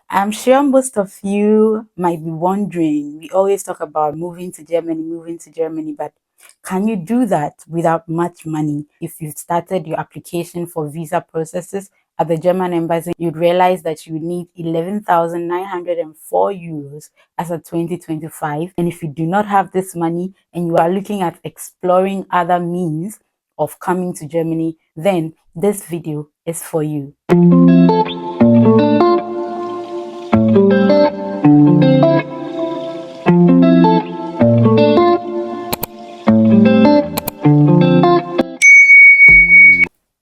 I'm sure most of you might be wondering, we always talk about moving to Germany, but can you do that without much money? If you started your application for visa processes at the German embassy, you'd realize that you need 11,904 euros as of 2025. And if you do not have this money and you are looking at exploring other means of coming to Germany, then this video is for you.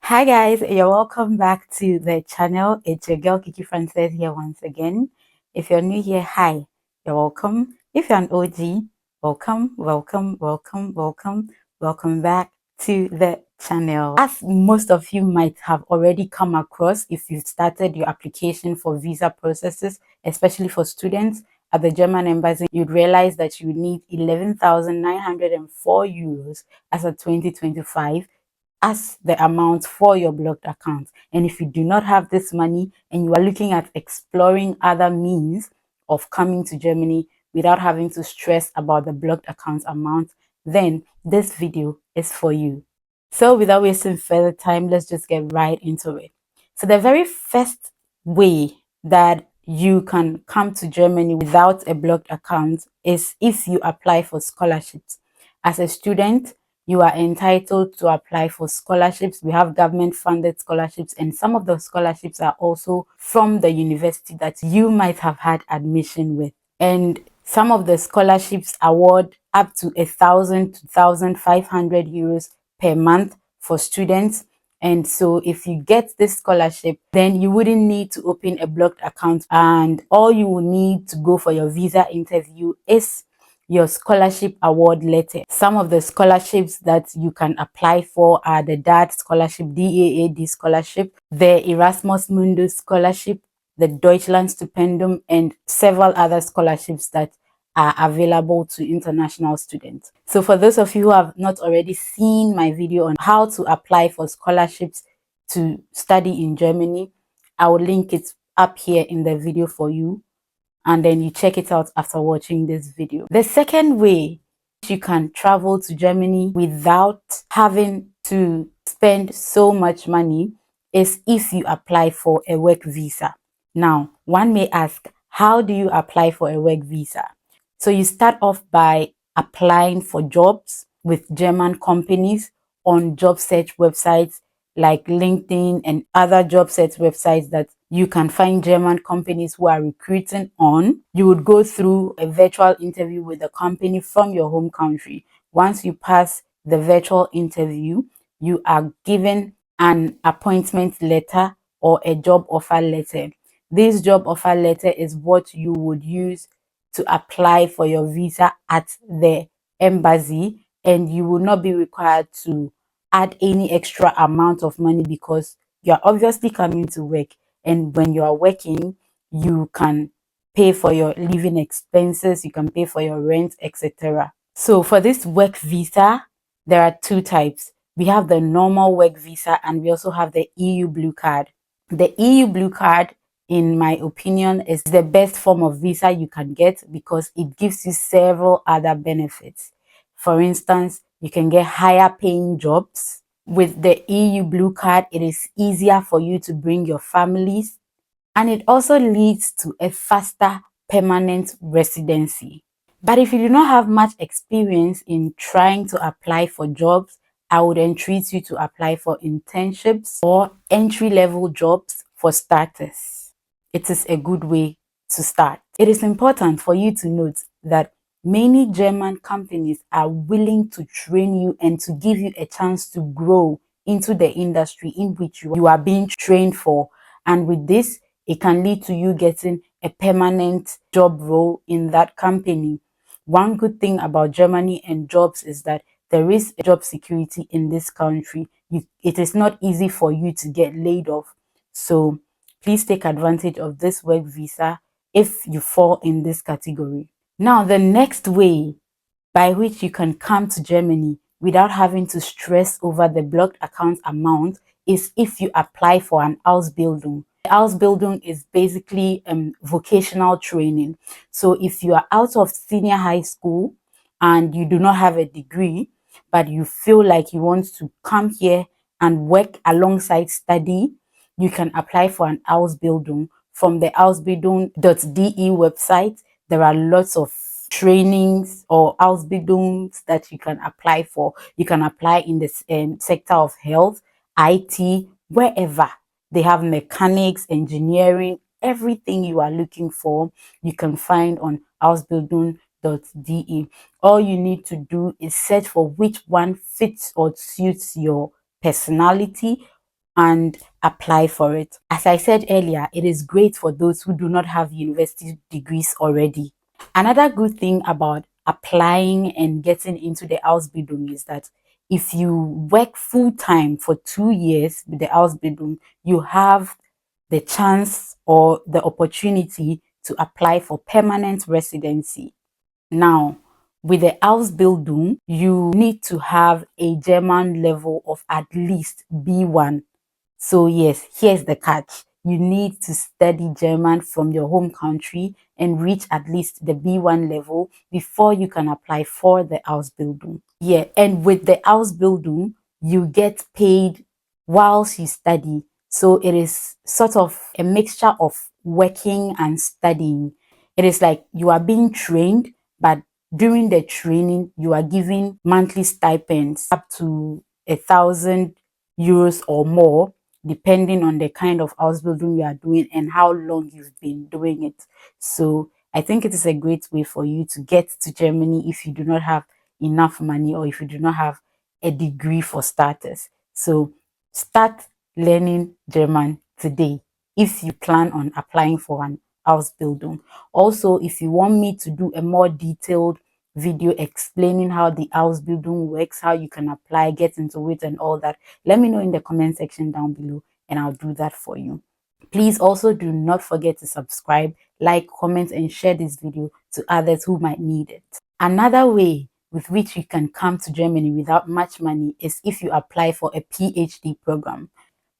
Hi guys, you're welcome back to the channel. It's your girl Kiki Frances here once again. If you're new here, hi, you're welcome. If you're an OG, welcome back to the channel. As most of you might have already come across, if you've started your application for visa processes, especially for students at the German embassy, you'd realize that you need 11,904 euros as of 2025 as the amount for your blocked account. And if you do not have this money and you are looking at exploring other means of coming to Germany without having to stress about the blocked account amount, then this video is for you. So without wasting further time, let's just get right into it. So the very first way that you can come to Germany without a blocked account is if you apply for scholarships. As a student, you are entitled to apply for scholarships. We have government funded scholarships, and some of the scholarships are also from the university that you might have had admission with. And some of the scholarships award up to 1,000 to 1,500 euros per month for students. And so if you get this scholarship, then you wouldn't need to open a blocked account, and all you will need to go for your visa interview is your scholarship award letter. Some of the scholarships that you can apply for are the DAAD scholarship, DAAD scholarship, the Erasmus Mundus scholarship, the Deutschland Stipendium, and several other scholarships that are available to international students. So for those of you who have not already seen my video on how to apply for scholarships to study in Germany, I will link it up here in the video for you, and then you check it out after watching this video. The second way you can travel to Germany without having to spend so much money is if you apply for a work visa. Now, one may ask, how do you apply for a work visa? So you start off by applying for jobs with German companies on job search websites like LinkedIn and other job search websites that you can find German companies who are recruiting on. You would go through a virtual interview with the company from your home country. Once you pass the virtual interview, you are given an appointment letter or a job offer letter. This job offer letter is what you would use to apply for your visa at the embassy, and you will not be required to add any extra amount of money because you're obviously coming to work, and when you are working you can pay for your living expenses, you can pay for your rent, etc. So for this work visa, there are two types. We have the normal work visa and we also have the EU blue card. The EU blue card, in my opinion, is the best form of visa you can get because it gives you several other benefits. For instance, you can get higher paying jobs. With the EU blue card, it is easier for you to bring your families, and it also leads to a faster permanent residency. But if you do not have much experience in trying to apply for jobs, I would entreat you to apply for internships or entry-level jobs for starters. It is a good way to start. It is important for you to note that many German companies are willing to train you and to give you a chance to grow into the industry in which you are being trained for. And with this, it can lead to you getting a permanent job role in that company. One good thing about Germany and jobs is that there is job security in this country. It is not easy for you to get laid off. So please take advantage of this work visa if you fall in this category. Now, the next way by which you can come to Germany without having to stress over the blocked account amount is if you apply for an Housebuilding. Ausbildung is basically vocational training. So if you are out of senior high school and you do not have a degree, but you feel like you want to come here and work alongside study, you can apply for an Ausbildung from the ausbildung.de website. There are lots of trainings or Ausbildungs that you can apply for. You can apply in the sector of health, IT, wherever. They have mechanics, engineering, everything you are looking for, you can find on Housebuilding.de. All you need to do is search for which one fits or suits your personality and apply for it. As I said earlier, it is great for those who do not have university degrees already. Another good thing about applying and getting into the Ausbildung is that if you work full time for 2 years with the Ausbildung, you have the chance or the opportunity to apply for permanent residency. Now, with the Ausbildung, you need to have a German level of at least B1. So yes, here's the catch. You need to study German from your home country and reach at least the B1 level before you can apply for the Ausbildung. Yeah, and with the Ausbildung, you get paid whilst you study. So it is sort of a mixture of working and studying. It is like you are being trained, but during the training, you are given monthly stipends up to 1,000 euros or more, depending on the kind of house building you are doing and how long you've been doing it. So I think it is a great way for you to get to Germany if you do not have enough money or if you do not have a degree for starters. So start learning German today if you plan on applying for an Ausbildung. Also, if you want me to do a more detailed video explaining how the Ausbildung works, how you can apply, get into it and all that, let me know in the comment section down below and I'll do that for you. Please also do not forget to subscribe, like, comment and share this video to others who might need it. Another way with which you can come to Germany without much money is if you apply for a PhD program.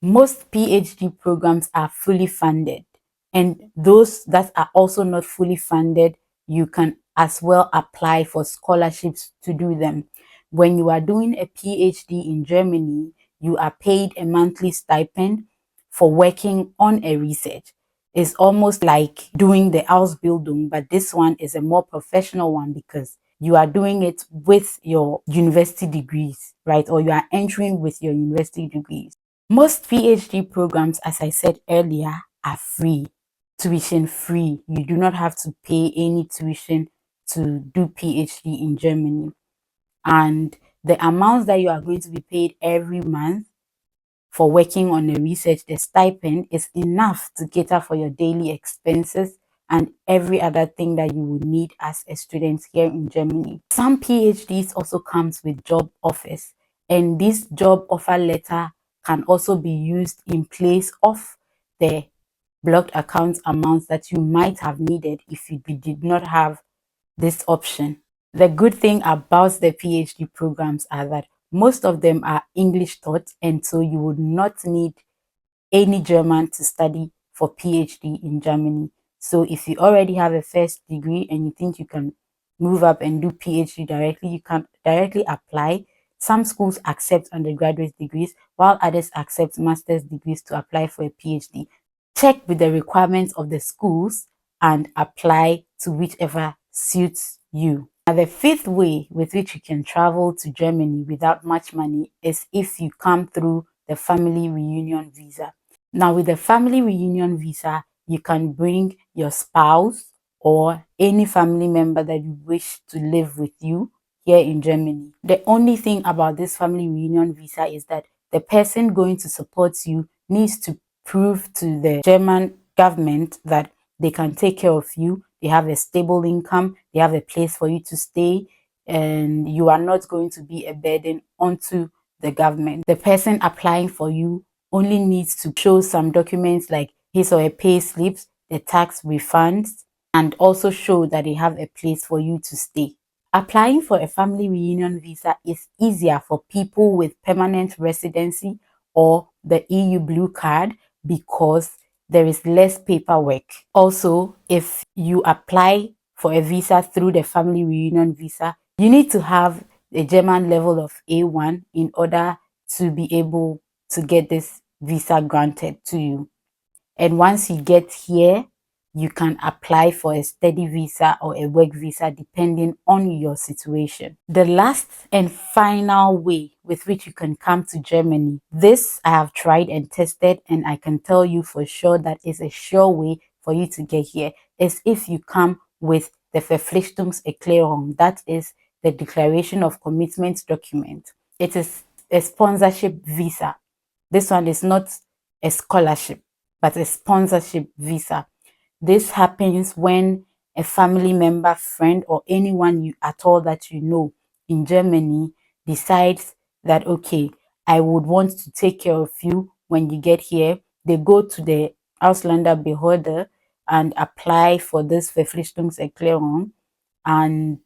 Most PhD programs are fully funded, and those that are also not fully funded, you can as well apply for scholarships to do them. When you are doing a PhD in Germany, you are paid a monthly stipend for working on a research. It's almost like doing the Ausbildung, but this one is a more professional one because you are doing it with your university degrees, right? Or you are entering with your university degrees. Most PhD programs, as I said earlier, are free, tuition free. You do not have to pay any tuition to do PhD in Germany. And the amounts that you are going to be paid every month for working on a research, the stipend is enough to cater for your daily expenses and every other thing that you would need as a student here in Germany. Some PhDs also comes with job offers, and this job offer letter can also be used in place of the blocked account amounts that you might have needed if you did not have this option. The good thing about the PhD programs are that most of them are English taught, and so you would not need any German to study for PhD in Germany. So if you already have a first degree and you think you can move up and do PhD directly, you can directly apply. Some schools accept undergraduate degrees, while others accept master's degrees to apply for a PhD. Check with the requirements of the schools and apply to whichever suits you. Now, the fifth way with which you can travel to Germany without much money is if you come through the family reunion visa. Now, with the family reunion visa, you can bring your spouse or any family member that you wish to live with you here in Germany. The only thing about this family reunion visa is that the person going to support you needs to prove to the German government that they can take care of you, they have a stable income, they have a place for you to stay, and you are not going to be a burden onto the government. The person applying for you only needs to show some documents like his or her pay slips, the tax refunds, and also show that they have a place for you to stay. Applying for a family reunion visa is easier for people with permanent residency or the EU blue card because there is less paperwork. Also, if you apply for a visa through the family reunion visa, you need to have a German level of A1 in order to be able to get this visa granted to you. And once you get here, you can apply for a study visa or a work visa depending on your situation. The last and final way with which you can come to Germany, this I have tried and tested, and I can tell you for sure that is a sure way for you to get here, is if you come with the Verpflichtungserklärung, that is the declaration of commitment document. It is a sponsorship visa. This one is not a scholarship, but a sponsorship visa. This happens when a family member, friend, or anyone you at all that you know in Germany decides that, okay, I would want to take care of you when you get here. They go to the Ausländerbehörde and apply for this Verpflichtungserklärung. And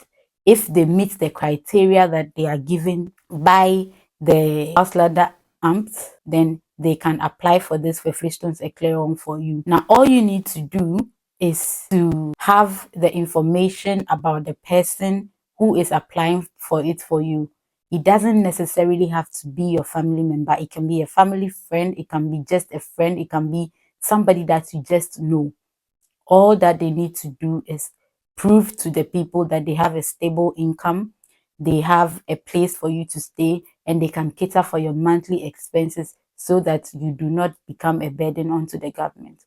if they meet the criteria that they are given by the Ausländeраmt, then they can apply for this Verpflichtungserklärung for you. Now, all you need to do is to have the information about the person who is applying for it for you. It doesn't necessarily have to be your family member. It can be a family friend. It can be just a friend. It can be somebody that you just know. All that they need to do is prove to the people that they have a stable income, they have a place for you to stay, and they can cater for your monthly expenses so that you do not become a burden onto the government.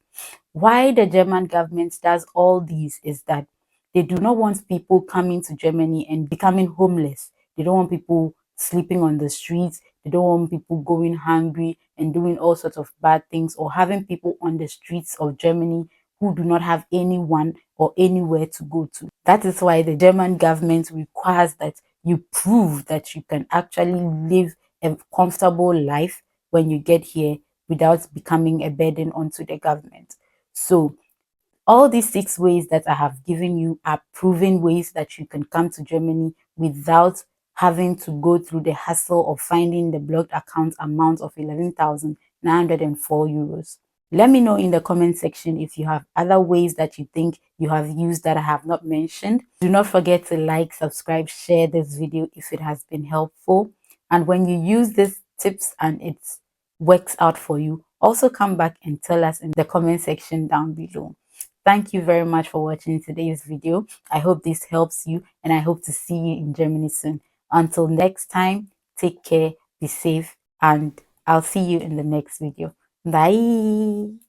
Why the German government does all these is that they do not want people coming to Germany and becoming homeless. They don't want people sleeping on the streets. They don't want people going hungry and doing all sorts of bad things, or having people on the streets of Germany who do not have anyone or anywhere to go to. That is why the German government requires that you prove that you can actually live a comfortable life when you get here without becoming a burden onto the government. So all these 6 ways that I have given you are proven ways that you can come to Germany without having to go through the hassle of finding the blocked account amount of 11,904 euros. Let me know in the comment section if you have other ways that you think you have used that I have not mentioned. Do not forget to like, subscribe, share this video if it has been helpful. And when you use these tips and it works out for you, also come back and tell us in the comment section down below. Thank you very much for watching today's video. I hope this helps you, and I hope to see you in Germany soon. Until next time, take care, be safe, and I'll see you in the next video. Bye.